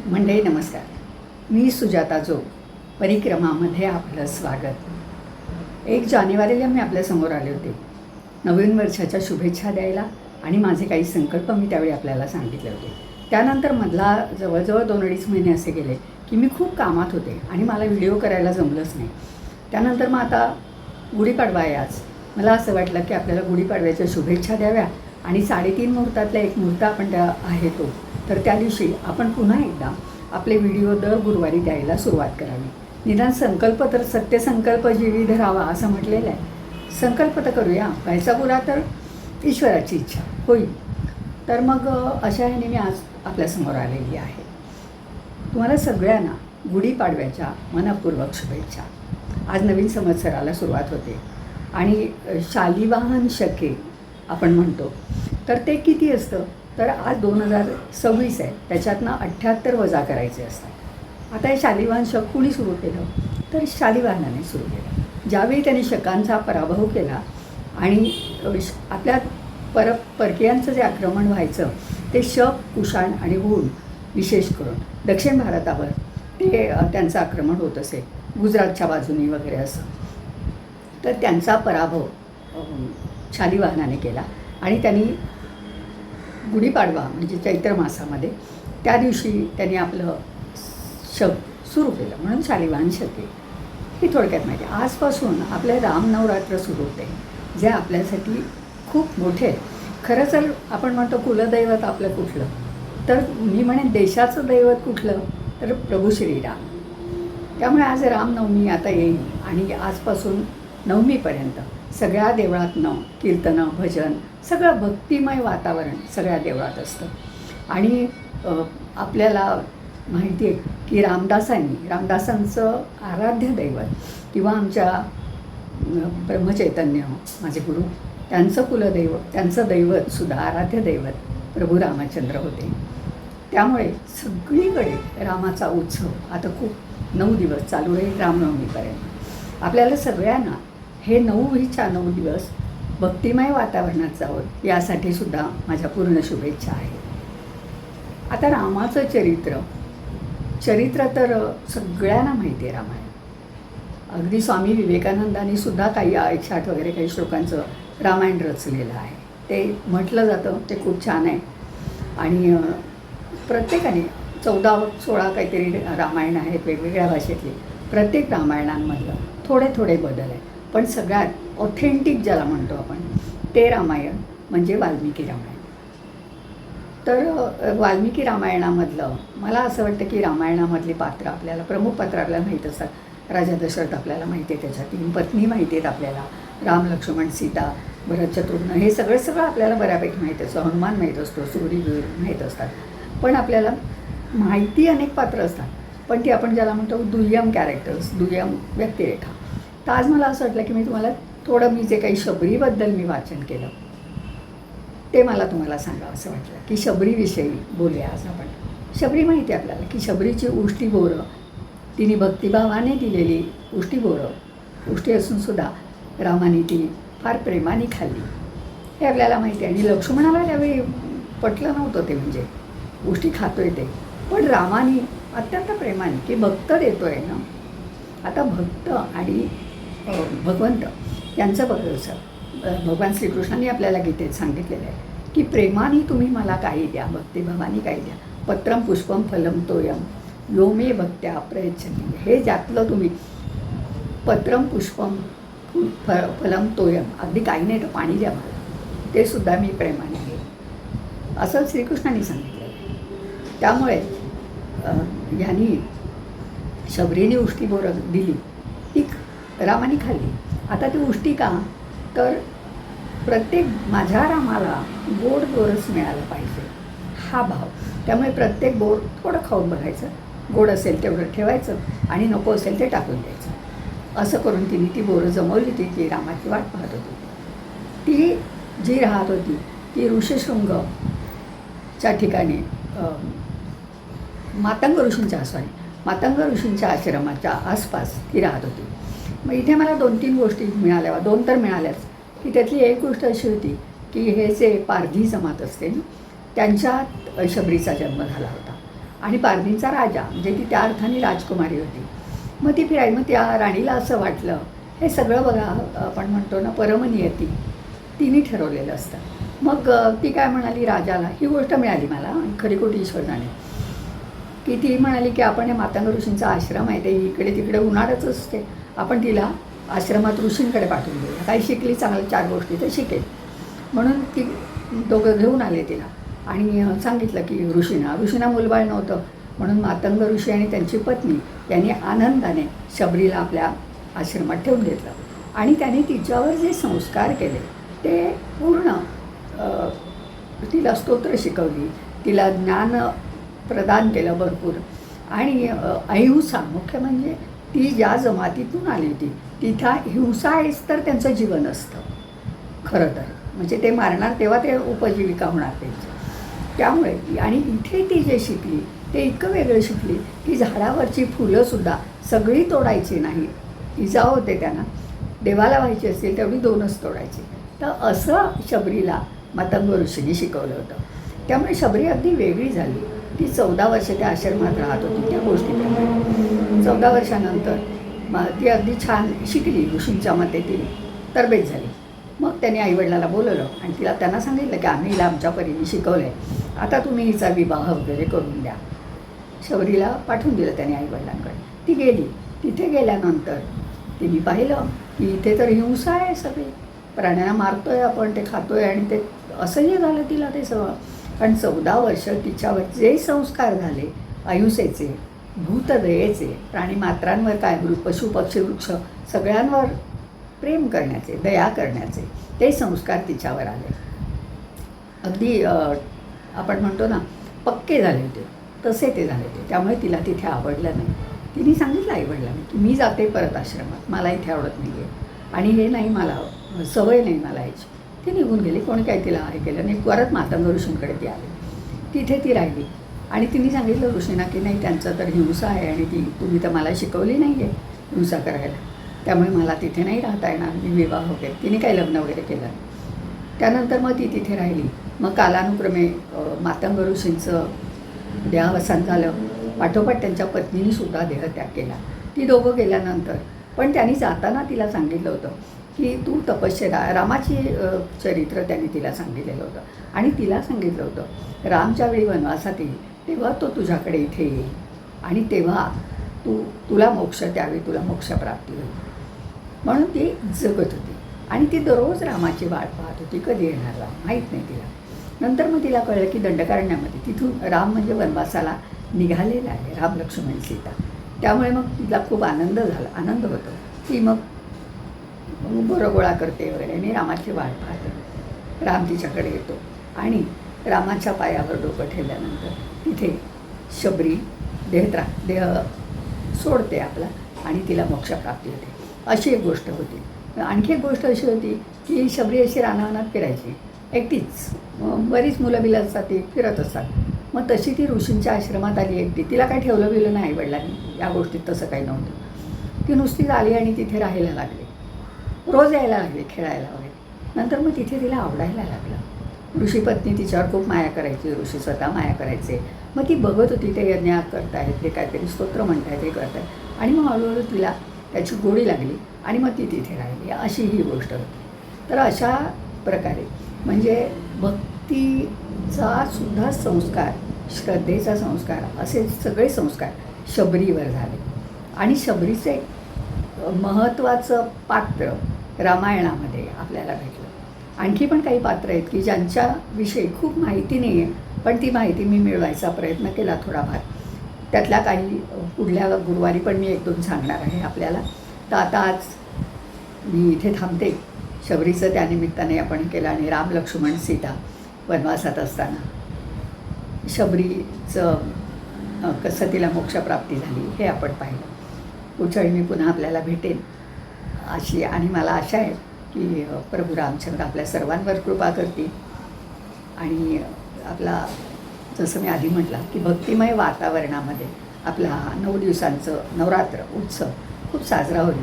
मंडळी नमस्कार. मी सुजाता जोग. परिक्रमामध्ये आपलं स्वागत. 1 जानेवारीला मी आपल्यासमोर आले होते नवीन वर्षाच्या शुभेच्छा द्यायला आणि माझे काही संकल्प मी त्यावेळी आपल्याला सांगितले होते. त्यानंतर मधला जवळजवळ 2-2.5 महिने असे गेले की मी खूप कामात होते आणि मला व्हिडिओ करायला जमलंच नाही. त्यानंतर मग आता गुढीपाडवा आहे आज. मला असं वाटलं की आपल्याला गुढीपाडव्याच्या शुभेच्छा द्याव्या आणि 3.5 मुहूर्तातला एक मुहूर्त आपण त्या आहे तो, तर त्या दिवशी आपण पुन्हा एकदा आपले व्हिडिओ दर गुरुवारी द्यायला सुरुवात करावी. निदान संकल्प तर सत्यसंकल्प जीवी धरावा असं म्हटलेलं आहे. संकल्प तर करूया, व्हायचा पुरा तर ईश्वराची इच्छा होईल. तर मग अशा ह्याने मी आज आपल्यासमोर आलेली आहे. तुम्हाला सगळ्यांना गुढीपाडव्याच्या मनपूर्वक शुभेच्छा. आज नवीन संवत्सराला सुरुवात होते आणि शालिवाहन शके आपण म्हणतो, तर ते किती असतं तर आज 2026 आहे, त्याच्यातनं 78 वजा करायचे असतात. आता हे शालिवाहन शक कुणी सुरू केलं तर शालिवाहनाने सुरू केलं. ज्यावेळी त्यांनी शकांचा पराभव केला आणि आपल्या परकीयांचं जे आक्रमण व्हायचं ते शक, कुषाण आणि हूण विशेष करून दक्षिण भारतावर ते त्यांचं आक्रमण होत असे, गुजरातच्या बाजूनी वगैरे असं. तर त्यांचा पराभव शालिवाहनाने केला आणि त्यांनी गुढीपाडवा म्हणजे चैत्र मासामध्ये त्या दिवशी त्यांनी आपलं शक सुरू केलं, म्हणून शालिवाहन शके. ही थोडक्यात माहिती. आजपासून आपले रामनवरात्र सुरू होते, जे आपल्यासाठी खूप मोठे आहे. खरं तर आपण म्हणतो कुलदैवत आपलं कुठलं, तर मी म्हणेन देशाचं दैवत कुठलं तर प्रभू श्रीराम. त्यामुळे आज रामनवमी आता येईल आणि आजपासून नवमीपर्यंत सगळ्या देवळातनं कीर्तनं, भजन, सगळं भक्तिमय वातावरण सगळ्या देवळात असतं. आणि आपल्याला माहिती आहे की रामदासांचं आराध्य दैवत किंवा आमच्या ब्रह्मचैतन्य माझे गुरु, त्यांचं कुलदैवत, त्यांचं दैवतसुद्धा आराध्य दैवत प्रभू रामचंद्र होते. त्यामुळे सगळीकडे रामाचा उत्सव आता खूप 9 दिवस चालू आहे रामनवमीपर्यंत. आपल्याला सगळ्यांना हे 9 दिवस भक्तिमय वातावरणात जावं यासाठी सुद्धा माझ्या पूर्ण शुभेच्छा आहेत. आता रामाचं चरित्र तर सगळ्यांना माहिती आहे. रामायण अगदी स्वामी विवेकानंदांनी सुद्धा काही 108 वगैरे काही श्लोकांचं रामायण रचलेलं आहे. ते म्हटलं जातं, ते खूप छान आहे. आणि प्रत्येकाने 14-16 काहीतरी रामायण आहेत वेगवेगळ्या भाषेतले. प्रत्येक रामायणांमधलं थोडे बदल आहे, पण सगळ्यात ऑथेंटिक ज्याला म्हणतो आपण ते रामायण म्हणजे वाल्मिकी रामायण. तर वाल्मिकी रामायणामधलं मला असं वाटतं की रामायणामधली पात्र आपल्याला, प्रमुख पात्र आपल्याला माहीत असतात. राजा दशरथ आपल्याला माहिती आहे, त्याच्या 3 पत्नी माहिती आहेत आपल्याला, राम, लक्ष्मण, सीता, भरत, शत्रुघ्न, हे सगळं आपल्याला बऱ्यापैकी माहीत असतं. हनुमान माहीत असतो, सूर्यवीर माहीत असतात. पण आपल्याला माहिती अनेक पात्र असतात, पण ती आपण ज्याला म्हणतो दुय्यम कॅरेक्टर्स, दुय्यम व्यक्तिरेखा. तर आज मला असं वाटलं की मी तुम्हाला थोडं मी जे काही शबरीबद्दल मी वाचन केलं ते मला तुम्हाला सांगावं असं वाटलं की शबरीविषयी बोलूया आज आपण. शबरी माहिती आहे आपल्याला की शबरीची उष्टी बोरं, तिने भक्तिभावाने दिलेली उष्टी बोरं, उष्टी असूनसुद्धा रामाने ती फार प्रेमाने खाल्ली हे आपल्याला माहिती आहे. आणि लक्ष्मणाला त्यावेळी पटलं नव्हतं ते, म्हणजे उष्टी खातोय ते, पण रामाने अत्यंत प्रेमाने की भक्त देतो आहे ना. आता भक्त आणि भगवंत यांचं बघायचं. भगवान श्रीकृष्णांनी आपल्याला गीतेत सांगितलेलं आहे की प्रेमाने तुम्ही मला काही द्या, भक्तिभावाने काही द्या. पत्रम पुष्पम फलम तोयम यो मे भक्त्या प्रयच्छन्ति. हे ज्यातलं तुम्ही पत्रम पुष्पम फलम तोयम, अगदी काही नाही तर पाणी द्या मला, ते सुद्धा मी प्रेमाने घेईन, असं श्रीकृष्णांनी सांगितलेलं आहे. त्यामुळे ह्यांनी शबरीने उष्टी बोरं दिली, ती रामाने खाल्ली. आता ती उष्टी का तर प्रत्येक माझ्या रामाला गोड बोरच मिळालं पाहिजे हा भाव. त्यामुळे प्रत्येक बोर थोडं खाऊन बघायचं, गोड असेल तेवढं ठेवायचं आणि नको असेल ते टाकून द्यायचं. असं करून तिने ती बोरं जमवली होती. ती रामाची वाट पाहत होती. ती जी राहत होती ती ऋषशृंगच्या ठिकाणी मातंग ऋषींच्या आश्रमाच्या आसपास ती राहत होती. मग इथे मला 2-3 गोष्टी मिळाल्या, 2 तर मिळाल्याच, की त्यातली एक गोष्ट अशी होती की हे जे पारधी जमात असते ना, त्यांच्यात शबरीचा जन्म झाला होता आणि पारधींचा राजा, म्हणजे ती त्या अर्थाने राजकुमारी होती. मग ती फिरायला, मग त्या राणीला असं वाटलं, हे सगळं बघा आपण म्हणतो ना परमनियती, तिने ठरवलेलं असतं. मग ती काय म्हणाली राजाला, ही गोष्ट मिळाली मला, खरी खोटी ईश्वर जाणे, की ती म्हणाली की आपण हे मातंग ऋषींचा आश्रम आहे, ते इकडे तिकडे उन्हाळ्याच असते, आपण तिला आश्रमात ऋषींकडे पाठवून देऊया, काही शिकली चांगल्या 4 गोष्टी तर शिकेल. म्हणून ती दोघं घेऊन आले तिला आणि सांगितलं की ऋषींना मुलबाळ नव्हतं, म्हणून मातंग ऋषी आणि त्यांची पत्नी यांनी आनंदाने शबरीला आपल्या आश्रमात ठेवून घेतलं आणि त्यांनी तिच्यावर जे संस्कार केले ते पूर्ण, तिला स्तोत्र शिकवली, तिला ज्ञान प्रदान केलं भरपूर आणि अहिंसा, मुख्य म्हणजे ती ज्या जमातीतून आली होती तिथं हिंसा आहेच तर त्यांचं जीवन असतं खरं तर, म्हणजे ते मारणार तेव्हा ते उपजीविका होणार त्यांची. त्यामुळे आणि इथे ती जे शिकली ते इतकं वेगळं शिकली की झाडावरची फुलंसुद्धा सगळी तोडायची नाही, इजा होते त्यांना, देवाला व्हायची असतील तेवढी 2च तोडायची. तर असं शबरीला मातंग ऋषींनी शिकवलं होतं. त्यामुळे शबरी अगदी वेगळी झाली. ती 14 वर्ष त्या आश्रमात राहत होती त्या गोष्टीप्रमाणे. 14 वर्षानंतर ती अगदी छान शिकली, ऋषींच्या मते ती तरबेज झाली. मग त्यांनी आईवडिलाला बोलवलं आणि त्यांना सांगितलं की आम्ही हिला आमच्या परीने शिकवलं आहे, आता तुम्ही हिचा विवाह वगैरे करून द्या. शबरीला पाठवून दिलं त्याने आईवडिलांकडे. ती गेली. तिथे गेल्यानंतर तिने पाहिलं की इथे तर हिंसा आहे सगळी, प्राण्यांना मारतोय आपण, ते खातोय आणि ते असह्य झालं तिला ते सगळं. कारण 14 वर्ष तिच्यावर जे संस्कार झाले अहिंसेचे, भूतदयेचे, प्राणीमात्रांवर काय, पशु पक्षी वृक्ष सगळ्यांवर प्रेम करण्याचे, दया करण्याचे ते संस्कार तिच्यावर आले. अगदी आपण म्हणतो ना पक्के झाले होते तसे ते झाले होते. त्यामुळे तिला तिथे आवडलं नाही. तिने सांगितलं आईवडिलांनी की मी जाते परत आश्रमात, मला इथे आवडत नाही आहे आणि हे नाही, मला सवय नाही मला याची. ती निघून गेली, कोणी काही तिला हे केलं नाही. परत मातंग ऋषींकडे ती आली, तिथे ती राहिली आणि तिने सांगितलं ऋषींना की नाही, त्यांचं तर हिंसा आहे आणि तुम्ही तर मला शिकवली नाही आहे हिंसा करायला, त्यामुळे मला तिथे नाही राहता येणार, मी विवाह वगैरे. तिने काही लग्न वगैरे केलं. त्यानंतर मग ती तिथे राहिली. मग कालानुक्रमे मातंग ऋषींचं देहावसान झालं, पाठोपाठ त्यांच्या पत्नीनेसुद्धा देहत्याग केला. ती दोघं गेल्यानंतर पण त्यांनी जाताना तिला सांगितलं होतं की तू तपश्चर्या, रामाची चरित्र त्यांनी तिला सांगितलेलं होतं आणि तिला सांगितलं होतं रामच्या वेळी वनवासात येईल तेव्हा तो तुझ्याकडे इथे येईल आणि तेव्हा तुला मोक्ष, त्यावेळी तुला मोक्षप्राप्ती होईल. म्हणून ती जगत होती आणि ती दररोज रामाची वाट पाहत होती, कधी येणार राम, माहीत नाही तिला. नंतर मग तिला कळलं की दंडकारण्यामध्ये तिथून राम म्हणजे वनवासाला निघालेला आहे, राम लक्ष्मण सीता. त्यामुळे मग तिला खूप आनंद झाला, आनंद होतो. ती मग बोरं गोळा करते वगैरे आणि रामाची वाट पाहते. राम तिच्याकडे येतो आणि रामाच्या पायावर डोकं ठेवल्यानंतर तिथे शबरी देह सोडते आपला आणि तिला मोक्षप्राप्ती होते. अशी एक गोष्ट होती. आणखी एक गोष्ट अशी होती की शबरी अशी रानावनात फिरायची एकटीच. बरीच मुलं बिलं असतात, ती फिरत असतात. मग तशी ती ऋषींच्या आश्रमात आली एकटी. तिला काही ठेवलं बिलं नाही आईवडिलांनी, या गोष्टीत तसं काही नव्हतं. ती नुसतीच आली आणि तिथे राहायला लागली, रोज यायला लागली, खेळायला वगैरे. नंतर मग तिथे तिला आवडायला लागलं. ऋषीपत्नी तिच्यावर खूप माया करायची, ऋषी स्वतः माया करायचे. मग ती बघत होती ते यज्ञ करतायत, ते काहीतरी स्तोत्र म्हणतायत, हे करतायत आणि मग हळूहळू तिला त्याची गोडी लागली आणि मग ती तिथे राहिली. अशी ही गोष्ट होती. तर अशा प्रकारे म्हणजे भक्तीचा सुद्धा संस्कार, श्रद्धेचा संस्कार, असे सगळे संस्कार शबरीवर झाले. आणि शबरीचे महत्त्वाचं पात्र रामायणामध्ये आपल्याला भेटलं. आणखी पण काही पात्र आहेत की ज्यांच्याविषयी खूप माहिती नाही आहे, पण ती माहिती मी मिळवायचा प्रयत्न केला थोडाफार. त्यातल्या काही पुढल्या गुरुवारी पण मी 1-2 सांगणार आहे आपल्याला. तर आता आज मी इथे थांबते. शबरीचं त्यानिमित्ताने आपण केलं आणि राम लक्ष्मण सीता वनवासात असताना शबरीचं कसं तिला मोक्षप्राप्ती झाली हे आपण पाहिलं. पुढच्या वेळी मी पुन्हा आपल्याला भेटेन अशी, आणि मला आशा आहे की प्रभू रामचंद्र आपल्या सर्वांवर कृपा करतील आणि आपला, जसं मी आधी म्हटलं की भक्तिमय वातावरणामध्ये आपला 9 दिवसांचं नवरात्र उत्सव खूप साजरा होईल.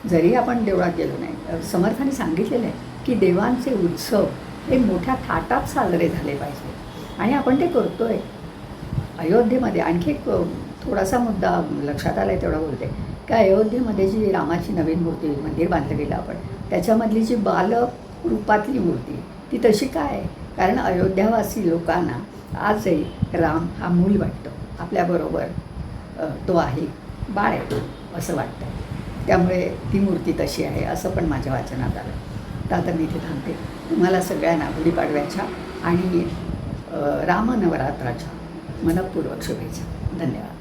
जरी आपण देवळात गेलो नाही, समर्थांनी सांगितलेलं आहे की देवांचे उत्सव हे मोठ्या थाटात साजरे झाले पाहिजे आणि आपण ते करतो आहे. अयोध्येमध्ये आणखी एक थोडासा मुद्दा लक्षात आला आहे तेवढा बोलते की अयोध्येमध्ये जी रामाची नवीन मूर्ती मंदिर बांधलं गेलं आपण त्याच्यामधली जी बालरूपातली मूर्ती ती तशी काय आहे? कारण अयोध्यावासी लोकांना आजही राम हा मूल वाटतो, आपल्याबरोबर तो आहे, बाळ आहे असं वाटतं. त्यामुळे ती मूर्ती तशी आहे असं पण माझ्या वाचनात आलं. तर आता मी इथे थांबते. तुम्हाला सगळ्यांना गुढीपाडव्याच्या आणि रामनवरात्राच्या मनःपूर्वक शुभेच्छा. धन्यवाद.